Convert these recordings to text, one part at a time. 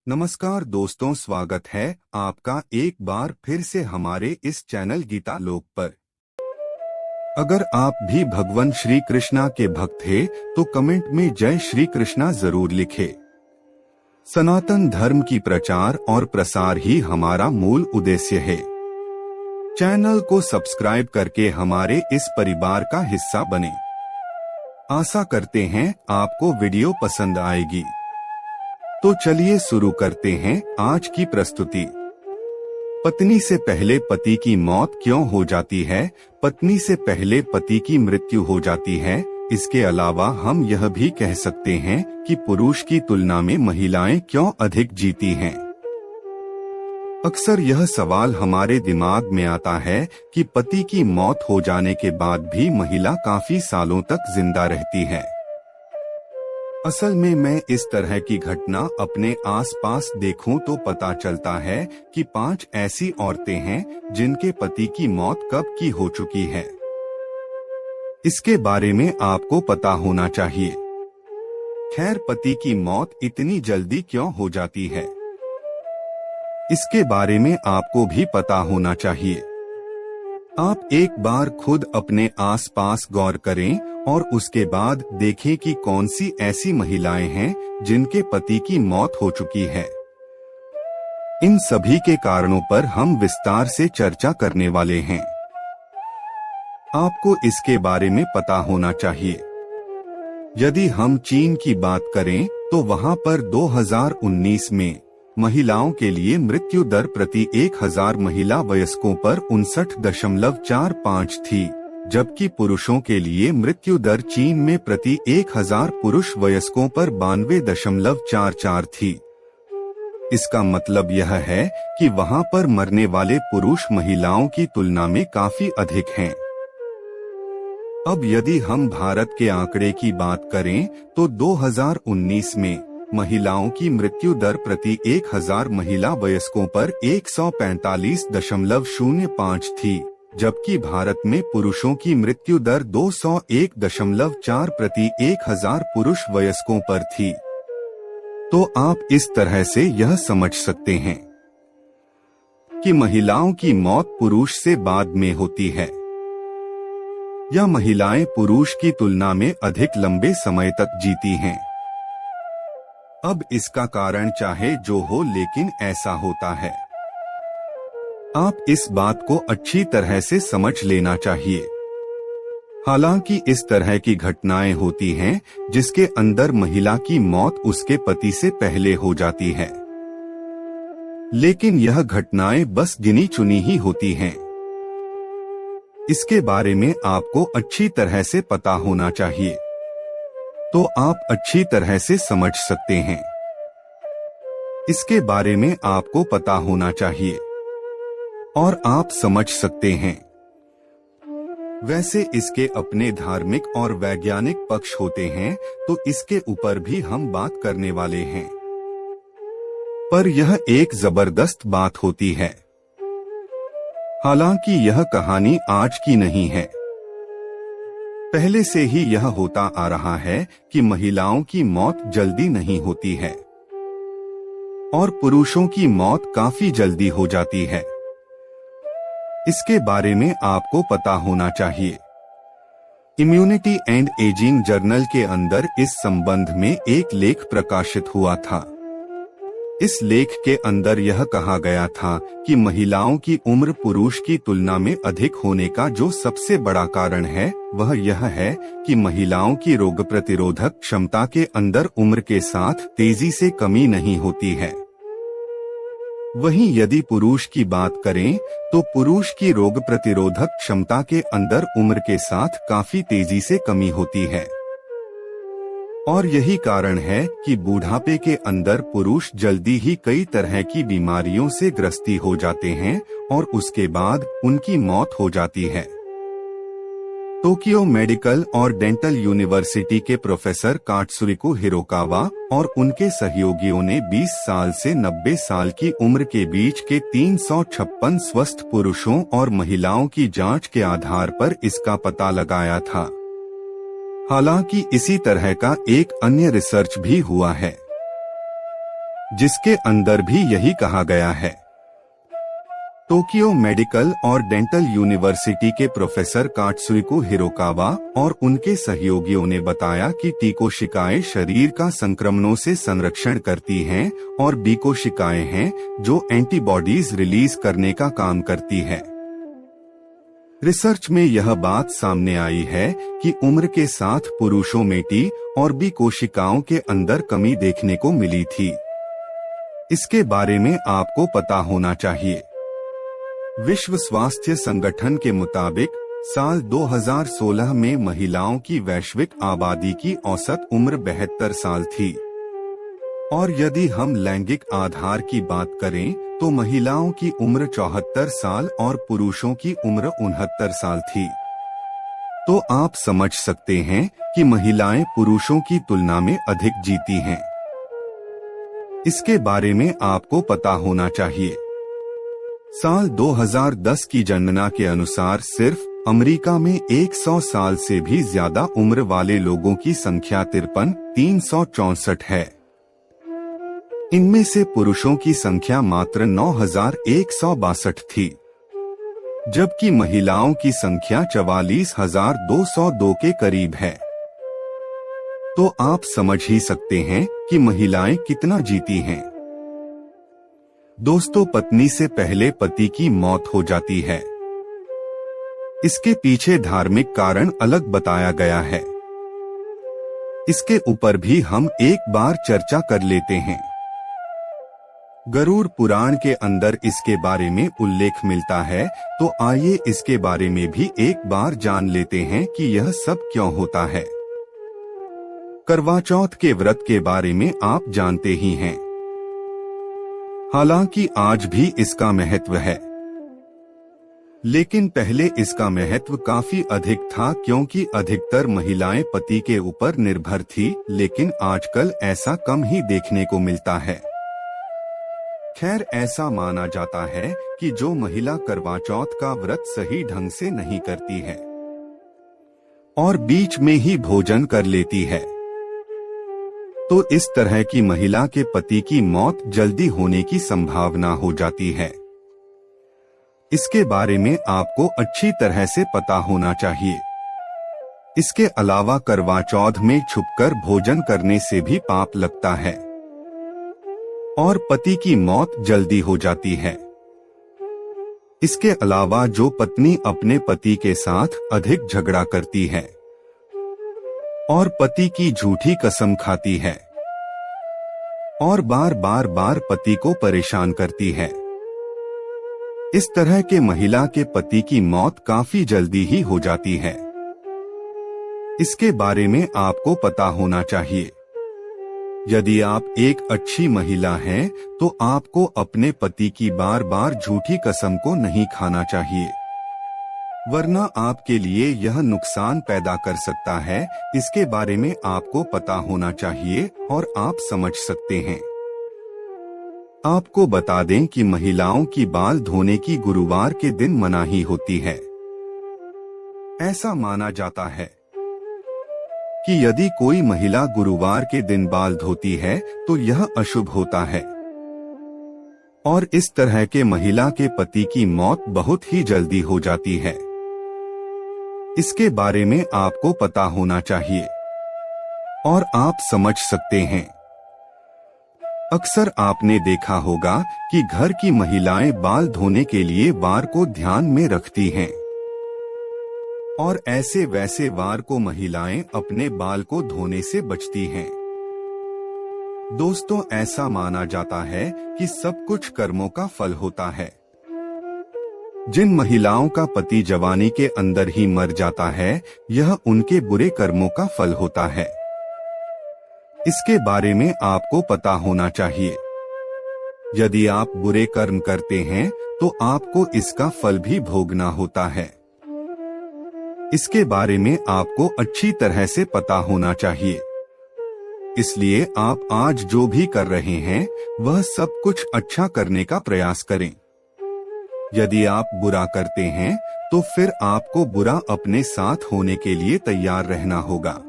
नमस्कार दोस्तों, स्वागत है आपका एक बार फिर से हमारे इस चैनल गीता लोक पर। अगर आप भी भगवान श्री कृष्णा के भक्त हैं तो कमेंट में जय श्री कृष्णा जरूर लिखें। सनातन धर्म की प्रचार और प्रसार ही हमारा मूल उद्देश्य है। चैनल को सब्सक्राइब करके हमारे इस परिवार का हिस्सा बने। आशा करते हैं आपको वीडियो पसंद आएगी। तो चलिए शुरू करते हैं आज की प्रस्तुति। पत्नी से पहले पति की मौत क्यों हो जाती है? पत्नी से पहले पति की मृत्यु हो जाती है। इसके अलावा हम यह भी कह सकते हैं कि पुरुष की तुलना में महिलाएं क्यों अधिक जीती हैं। अक्सर यह सवाल हमारे दिमाग में आता है कि पति की मौत हो जाने के बाद भी महिला काफी सालों तक जिंदा रहती है। असल में मैं इस तरह की घटना अपने आसपास देखूं तो पता चलता है कि 5 ऐसी औरतें हैं जिनके पति की मौत कब की हो चुकी है। इसके बारे में आपको पता होना चाहिए। खैर, पति की मौत इतनी जल्दी क्यों हो जाती है, इसके बारे में आपको भी पता होना चाहिए। आप एक बार खुद अपने आसपास गौर करें और उसके बाद देखें कि कौन सी ऐसी महिलाएं हैं जिनके पति की मौत हो चुकी है। इन सभी के कारणों पर हम विस्तार से चर्चा करने वाले हैं। आपको इसके बारे में पता होना चाहिए। यदि हम चीन की बात करें तो वहां पर 2019 में महिलाओं के लिए मृत्यु दर प्रति 1000 महिला वयस्कों पर 59.45 थी, जबकि पुरुषों के लिए मृत्यु दर चीन में प्रति 1000 पुरुष वयस्कों पर 92.44 थी। इसका मतलब यह है कि वहां पर मरने वाले पुरुष महिलाओं की तुलना में काफी अधिक हैं। अब यदि हम भारत के आंकड़े की बात करें तो 2019 में महिलाओं की मृत्यु दर प्रति 1000 महिला वयस्कों पर 145.05 थी, जबकि भारत में पुरुषों की मृत्यु दर 201.4 प्रति 1000 पुरुष वयस्कों पर थी। तो आप इस तरह से यह समझ सकते हैं कि महिलाओं की मौत पुरुष से बाद में होती है, या महिलाएं पुरुष की तुलना में अधिक लंबे समय तक जीती हैं। अब इसका कारण चाहे जो हो, लेकिन ऐसा होता है। आप इस बात को अच्छी तरह से समझ लेना चाहिए। हालांकि इस तरह की घटनाएं होती हैं जिसके अंदर महिला की मौत उसके पति से पहले हो जाती है, लेकिन यह घटनाएं बस गिनी चुनी ही होती हैं। इसके बारे में आपको अच्छी तरह से पता होना चाहिए, तो आप अच्छी तरह से समझ सकते हैं। इसके बारे में आपको पता होना चाहिए और आप समझ सकते हैं। वैसे इसके अपने धार्मिक और वैज्ञानिक पक्ष होते हैं, तो इसके ऊपर भी हम बात करने वाले हैं। पर यह एक जबरदस्त बात होती है। हालांकि यह कहानी आज की नहीं है। पहले से ही यह होता आ रहा है कि महिलाओं की मौत जल्दी नहीं होती है और पुरुषों की मौत काफी जल्दी हो जाती है। इसके बारे में आपको पता होना चाहिए। इम्यूनिटी एंड एजिंग जर्नल के अंदर इस संबंध में एक लेख प्रकाशित हुआ था। इस लेख के अंदर यह कहा गया था कि महिलाओं की उम्र पुरुष की तुलना में अधिक होने का जो सबसे बड़ा कारण है वह यह है कि महिलाओं की रोग प्रतिरोधक क्षमता के अंदर उम्र के साथ तेजी से कमी नहीं होती है। वहीं यदि पुरुष की बात करें तो पुरुष की रोग प्रतिरोधक क्षमता के अंदर उम्र के साथ काफी तेजी से कमी होती है। और यही कारण है कि बुढ़ापे के अंदर पुरुष जल्दी ही कई तरह की बीमारियों से ग्रस्ती हो जाते हैं और उसके बाद उनकी मौत हो जाती है। टोक्यो मेडिकल और डेंटल यूनिवर्सिटी के प्रोफेसर कात्सुरिको हिरोकावा और उनके सहयोगियों ने 20 साल से 90 साल की उम्र के बीच के 356 स्वस्थ पुरुषों और महिलाओं की जांच के आधार पर इसका पता लगाया था। हालांकि इसी तरह का एक अन्य रिसर्च भी हुआ है। जिसके अंदर भी यही कहा गया है। टोक्यो मेडिकल और डेंटल यूनिवर्सिटी के प्रोफेसर कात्सुइको हिरोकावा और उनके सहयोगियों ने बताया कि टी कोशिकाएं शरीर का संक्रमणों से संरक्षण करती हैं और बी कोशिकाएं हैं जो एंटीबॉडीज रिलीज करने का काम करती है। रिसर्च में यह बात सामने आई है कि उम्र के साथ पुरुषों में टी और बी कोशिकाओं के अंदर कमी देखने को मिली थी। इसके बारे में आपको पता होना चाहिए। विश्व स्वास्थ्य संगठन के मुताबिक साल 2016 में महिलाओं की वैश्विक आबादी की औसत उम्र 72 साल थी और यदि हम लैंगिक आधार की बात करें तो महिलाओं की उम्र 74 साल और पुरुषों की उम्र 69 साल थी। तो आप समझ सकते हैं कि महिलाएं पुरुषों की तुलना में अधिक जीती हैं। इसके बारे में आपको पता होना चाहिए। साल 2010 की जनगणना के अनुसार सिर्फ अमेरिका में 100 साल से भी ज्यादा उम्र वाले लोगों की संख्या 53,364 है। इनमें से पुरुषों की संख्या मात्र 9,162 थी, जबकि महिलाओं की संख्या 44,202 के करीब है। तो आप समझ ही सकते हैं कि महिलाएं कितना जीती हैं। दोस्तों, पत्नी से पहले पति की मौत हो जाती है। इसके पीछे धार्मिक कारण अलग बताया गया है। इसके ऊपर भी हम एक बार चर्चा कर लेते हैं। गरुड़ पुराण के अंदर इसके बारे में उल्लेख मिलता है, तो आइए इसके बारे में भी एक बार जान लेते हैं कि यह सब क्यों होता है। करवा चौथ के व्रत के बारे में आप जानते ही हैं। हालांकि आज भी इसका महत्व है, लेकिन पहले इसका महत्व काफी अधिक था क्योंकि अधिकतर महिलाएं पति के ऊपर निर्भर थी, लेकिन आजकल ऐसा कम ही देखने को मिलता है। खैर, ऐसा माना जाता है कि जो महिला करवा चौथ का व्रत सही ढंग से नहीं करती है और बीच में ही भोजन कर लेती है, तो इस तरह की महिला के पति की मौत जल्दी होने की संभावना हो जाती है। इसके बारे में आपको अच्छी तरह से पता होना चाहिए। इसके अलावा करवा चौथ में छुपकर भोजन करने से भी पाप लगता है और पति की मौत जल्दी हो जाती है। इसके अलावा जो पत्नी अपने पति के साथ अधिक झगड़ा करती है और पति की झूठी कसम खाती है और बार पति को परेशान करती है, इस तरह के महिला के पति की मौत काफी जल्दी ही हो जाती है। इसके बारे में आपको पता होना चाहिए। यदि आप एक अच्छी महिला हैं, तो आपको अपने पति की बार झूठी कसम को नहीं खाना चाहिए, वरना आपके लिए यह नुकसान पैदा कर सकता है। इसके बारे में आपको पता होना चाहिए और आप समझ सकते हैं। आपको बता दें कि महिलाओं की बाल धोने की गुरुवार के दिन मनाही होती है। ऐसा माना जाता है कि यदि कोई महिला गुरुवार के दिन बाल धोती है तो यह अशुभ होता है और इस तरह के महिला के पति की मौत बहुत ही जल्दी हो जाती है। इसके बारे में आपको पता होना चाहिए और आप समझ सकते हैं। अक्सर आपने देखा होगा कि घर की महिलाएं बाल धोने के लिए वार को ध्यान में रखती हैं और ऐसे वैसे वार को महिलाएं अपने बाल को धोने से बचती हैं। दोस्तों, ऐसा माना जाता है कि सब कुछ कर्मों का फल होता है। जिन महिलाओं का पति जवानी के अंदर ही मर जाता है, यह उनके बुरे कर्मों का फल होता है। इसके बारे में आपको पता होना चाहिए। यदि आप बुरे कर्म करते हैं तो आपको इसका फल भी भोगना होता है। इसके बारे में आपको अच्छी तरह से पता होना चाहिए। इसलिए आप आज जो भी कर रहे हैं वह सब कुछ अच्छा करने का प्रयास करें। यदि आप बुरा करते हैं तो फिर आपको बुरा अपने साथ होने के लिए तैयार रहना होगा।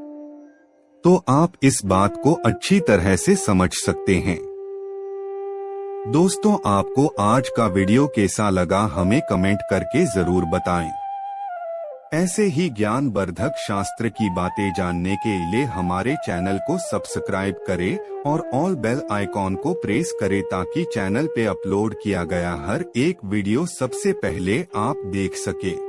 तो आप इस बात को अच्छी तरह से समझ सकते हैं। दोस्तों, आपको आज का वीडियो कैसा लगा हमें कमेंट करके जरूर बताएं। ऐसे ही ज्ञानवर्धक शास्त्र की बातें जानने के लिए हमारे चैनल को सब्सक्राइब करें और ऑल बेल आइकॉन को प्रेस करें ताकि चैनल पे अपलोड किया गया हर एक वीडियो सबसे पहले आप देख सके।